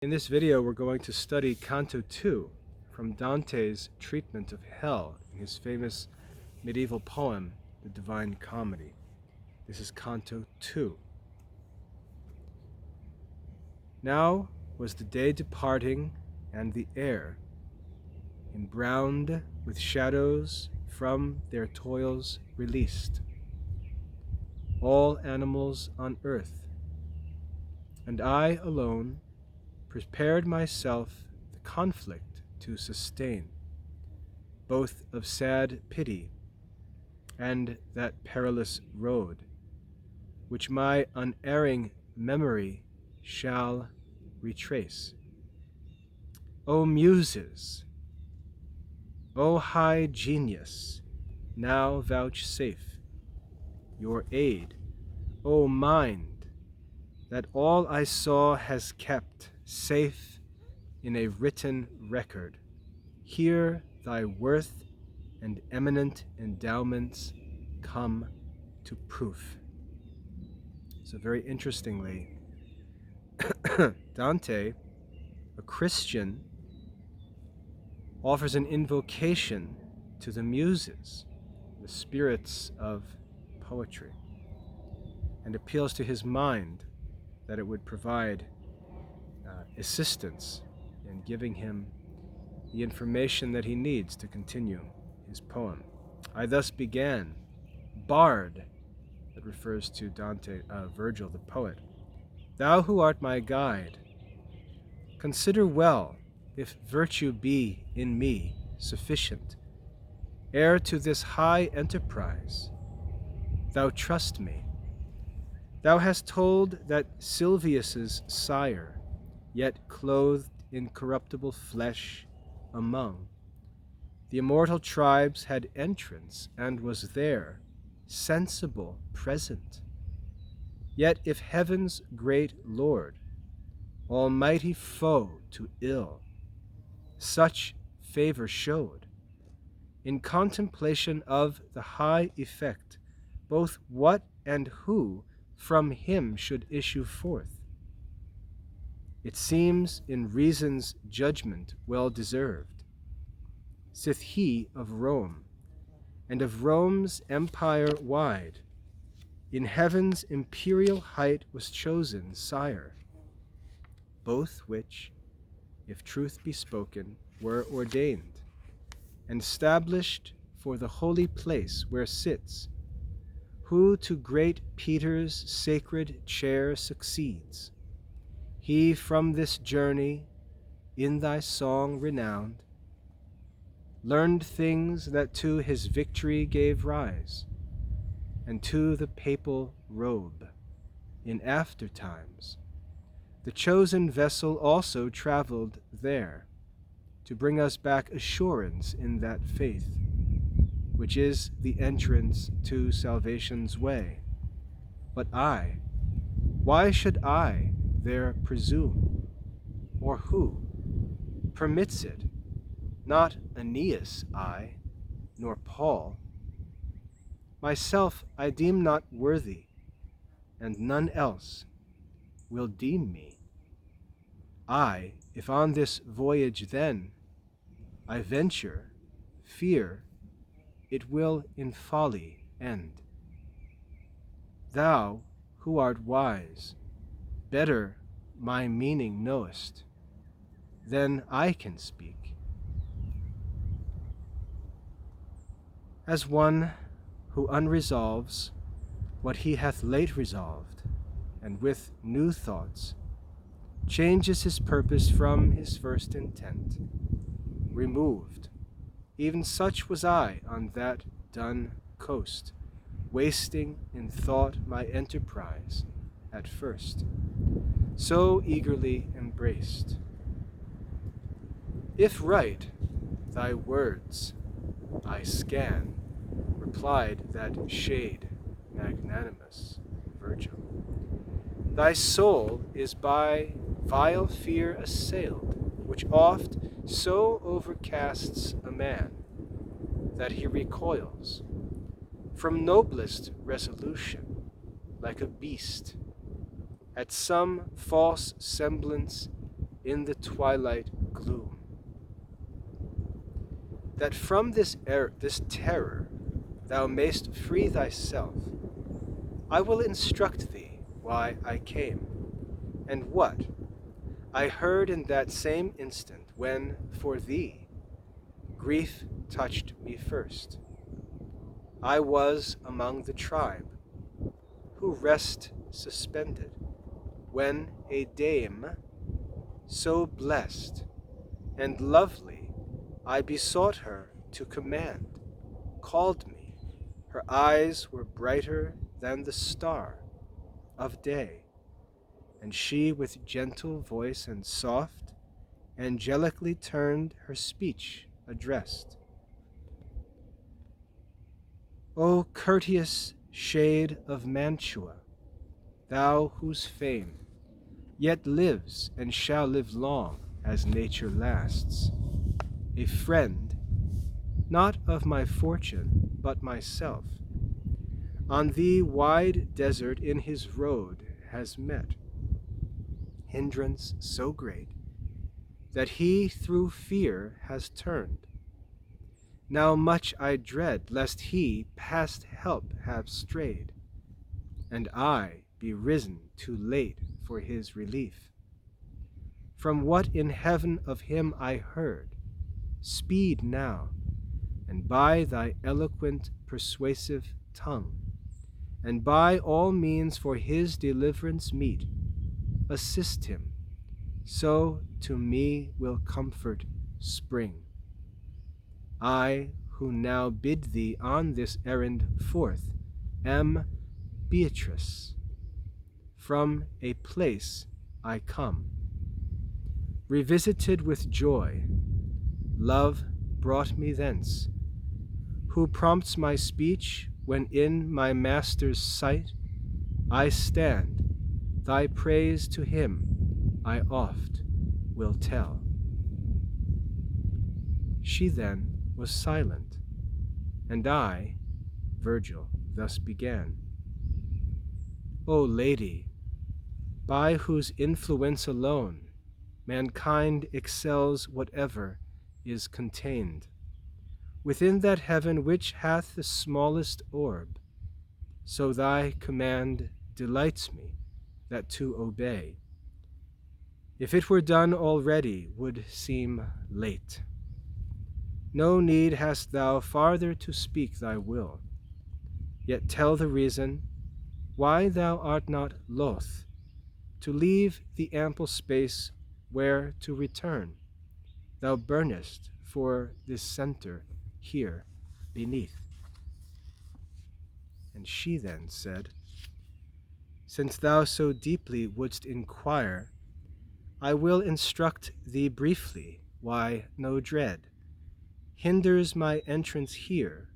In this video, we're going to study Canto 2 from Dante's treatment of hell in his famous medieval poem, The Divine Comedy. This is Canto 2. Now was the day departing, and the air, embrowned with shadows, from their toils released. All animals on earth, and I alone, prepared myself the conflict to sustain, both of sad pity and that perilous road, which my unerring memory shall retrace. O Muses, O high genius, now vouchsafe your aid, O mind, that all I saw has kept safe in a written record. Here thy worth and eminent endowments come to proof. So very interestingly, Dante, a Christian, offers an invocation to the Muses, the spirits of poetry, and appeals to his mind that it would provide assistance in giving him the information that he needs to continue his poem. I thus began, bard, that refers to Virgil the poet. Thou who art my guide, consider well if virtue be in me sufficient, ere to this high enterprise thou trust me. Thou hast told that Silvius's sire, yet clothed in corruptible flesh, among the immortal tribes had entrance, and was there, sensible, present. Yet if heaven's great Lord, almighty foe to ill, such favor showed, in contemplation of the high effect, both what and who from him should issue forth, it seems in reason's judgment well deserved, sith he of Rome, and of Rome's empire wide, in heaven's imperial height was chosen sire, both which, if truth be spoken, were ordained, and established for the holy place where sits, who to great Peter's sacred chair succeeds. He from this journey, in thy song renowned, learned things that to his victory gave rise, and to the papal robe, in after times. The chosen vessel also traveled there, to bring us back assurance in that faith, which is the entrance to salvation's way. But why should I there presume? Or who permits it? Not Aeneas I, nor Paul. Myself I deem not worthy, and none else will deem me. If on this voyage then I venture, fear it will in folly end. Thou, who art wise, better my meaning knowest than I can speak. As one who unresolves what he hath late resolved, and with new thoughts changes his purpose from his first intent, removed, even such was I on that dun coast, wasting in thought my enterprise at first, so eagerly embraced. If right thy words I scan, replied that shade magnanimous Virgil, thy soul is by vile fear assailed, which oft so overcasts a man that he recoils from noblest resolution, like a beast, at some false semblance in the twilight gloom, that from this terror thou mayst free thyself. I will instruct thee why I came, and what I heard in that same instant when, for thee, grief touched me first. I was among the tribe, who rest suspended, when a dame, so blessed and lovely, I besought her to command, called me. Her eyes were brighter than the star of day, and she with gentle voice and soft, angelically turned her speech addressed. O courteous shade of Mantua, thou whose fame yet lives and shall live long as nature lasts, a friend, not of my fortune, but myself, on thee wide desert in his road has met, hindrance so great that he through fear has turned. Now much I dread lest he past help have strayed, and I be risen too late for his relief. From what in heaven of him I heard, speed now, and by thy eloquent persuasive tongue, and by all means for his deliverance meet, assist him, so to me will comfort spring. I, who now bid thee on this errand forth, am Beatrice. From a place I come, revisited with joy. Love brought me thence, who prompts my speech when in my master's sight I stand. Thy praise to him I oft will tell. She then was silent, and I, Virgil, thus began. O Lady, by whose influence alone mankind excels whatever is contained within that heaven which hath the smallest orb, so thy command delights me, that to obey, if it were done already, would seem late. No need hast thou farther to speak thy will, yet tell the reason why thou art not loth to leave the ample space where to return. Thou burnest for this centre here beneath. And she then said, Since thou so deeply wouldst inquire, I will instruct thee briefly why no dread hinders my entrance here.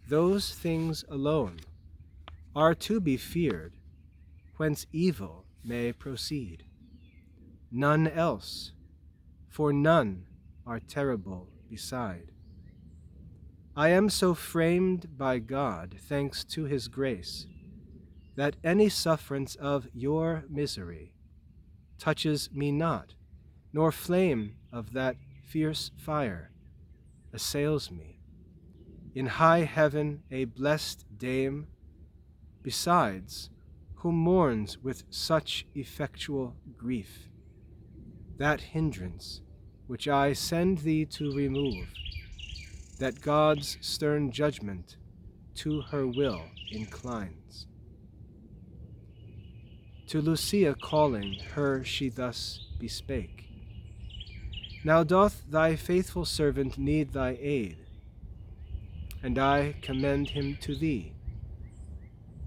Those things alone are to be feared, whence evil may proceed. None else, for none are terrible beside. I am so framed by God, thanks to his grace, that any sufferance of your misery touches me not, nor flame of that fierce fire assails me. In high heaven a blessed dame, besides, who mourns with such effectual grief, that hindrance which I send thee to remove, that God's stern judgment to her will inclines. To Lucia calling, her she thus bespake, Now doth thy faithful servant need thy aid, and I commend him to thee.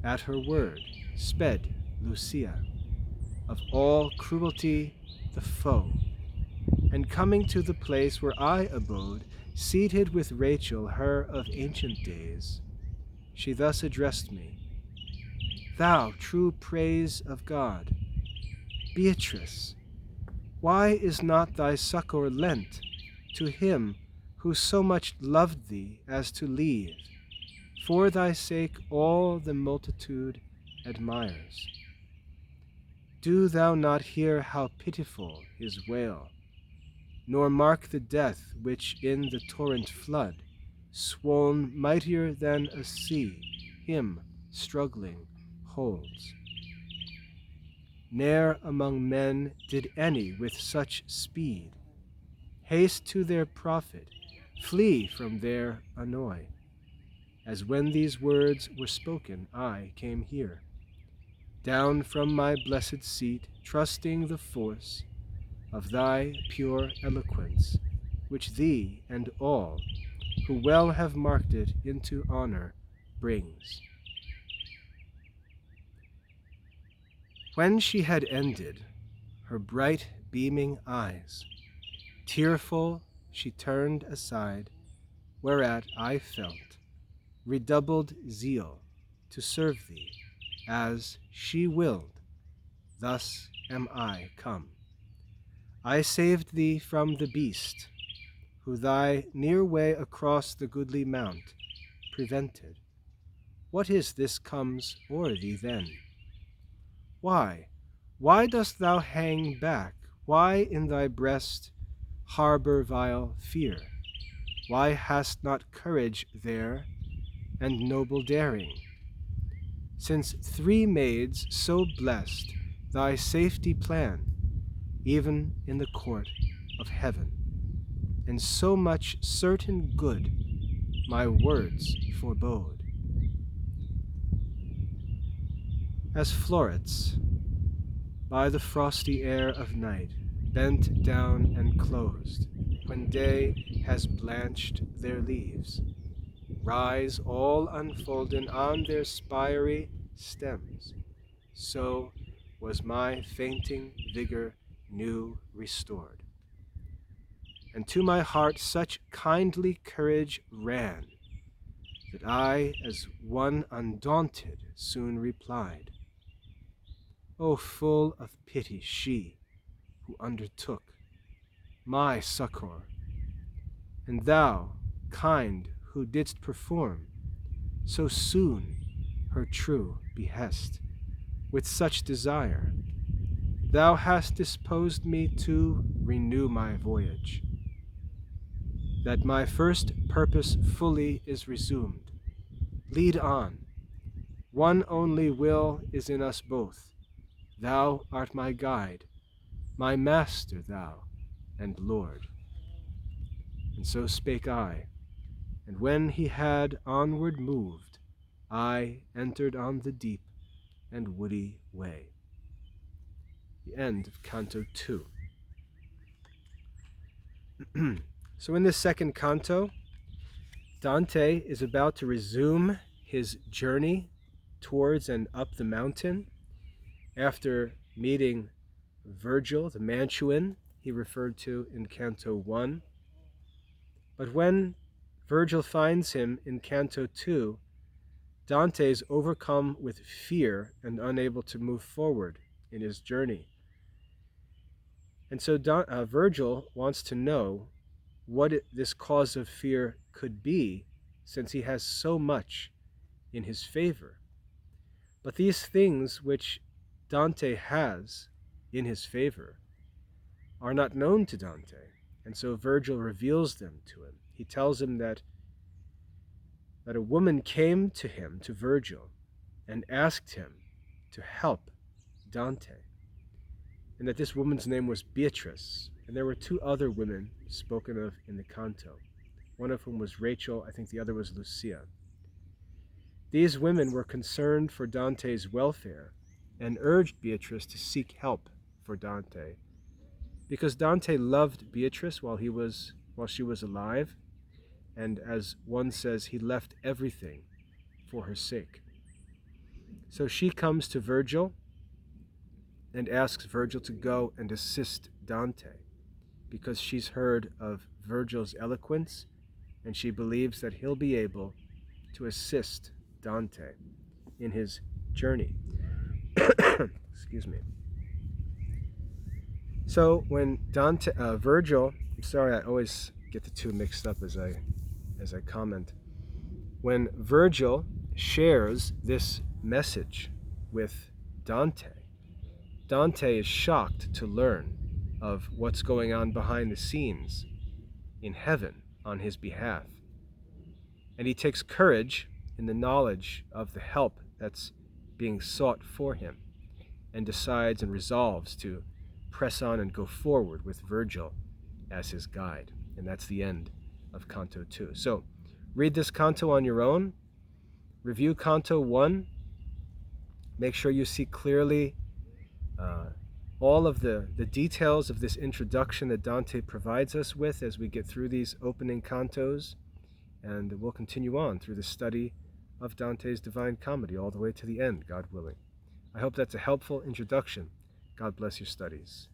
At her word sped Lucia, of all cruelty the foe, and coming to the place where I abode, seated with Rachel, her of ancient days, she thus addressed me, Thou true praise of God, Beatrice, why is not thy succor lent to him who so much loved thee as to leave, for thy sake all the multitude admires? do thou not hear how pitiful his wail, nor mark the death which in the torrent flood, swoln mightier than a sea, him struggling holds? Ne'er among men did any with such speed haste to their profit, flee from their annoy, as when these words were spoken I came here, down from my blessed seat, trusting the force of thy pure eloquence, which thee and all who well have marked it into honor brings. When she had ended, her bright beaming eyes, tearful she turned aside, whereat I felt redoubled zeal to serve thee, as she willed. Thus am I come. I saved thee from the beast, who thy near way across the goodly mount prevented. What is this comes o'er thee then? Why dost thou hang back? Why in thy breast harbor vile fear? Why hast not courage there, and noble daring? Since 3 maids so blessed thy safety plan, even in the court of heaven, and so much certain good my words forebode. As florets, by the frosty air of night, bent down and closed, when day has blanched their leaves, rise all unfolden on their spiry stems, so was my fainting vigor new restored. And to my heart such kindly courage ran, that I, as one undaunted, soon replied, O full of pity she who undertook my succor, and thou, kind, who didst perform so soon her true behest, with such desire, thou hast disposed me to renew my voyage, that my first purpose fully is resumed. Lead on. One only will is in us both. Thou art my guide, my master thou, and Lord. And so spake I, and when he had onward moved, I entered on the deep and woody way. The end of Canto 2. So in this second canto, Dante is about to resume his journey towards and up the mountain after meeting Virgil, the Mantuan he referred to in Canto 1. But when Virgil finds him in Canto 2, Dante is overcome with fear and unable to move forward in his journey. And so Virgil wants to know what this cause of fear could be, since he has so much in his favor. But these things which Dante has in his favor are not known to Dante, and so Virgil reveals them to him. He tells him that a woman came to him, to Virgil, and asked him to help Dante, and that this woman's name was Beatrice, and there were 2 other women spoken of in the canto, one of whom was Rachel, I think the other was Lucia. These women were concerned for Dante's welfare and urged Beatrice to seek help for Dante, because Dante loved Beatrice while she was alive, and as one says, he left everything for her sake. So she comes to Virgil and asks Virgil to go and assist Dante, because she's heard of Virgil's eloquence, and she believes that he'll be able to assist Dante in his journey. Excuse me. So when Virgil, I'm sorry, I always get the 2 mixed up as I comment. When Virgil shares this message with Dante, Dante is shocked to learn of what's going on behind the scenes in heaven on his behalf. And he takes courage in the knowledge of the help that's being sought for him, and decides and resolves to press on and go forward with Virgil as his guide. And that's the end of Canto 2. So read this canto on your own. Review Canto 1. Make sure you see clearly all of the details of this introduction that Dante provides us with as we get through these opening cantos. And we'll continue on through the study of Dante's Divine Comedy all the way to the end, God willing. I hope that's a helpful introduction. God bless your studies.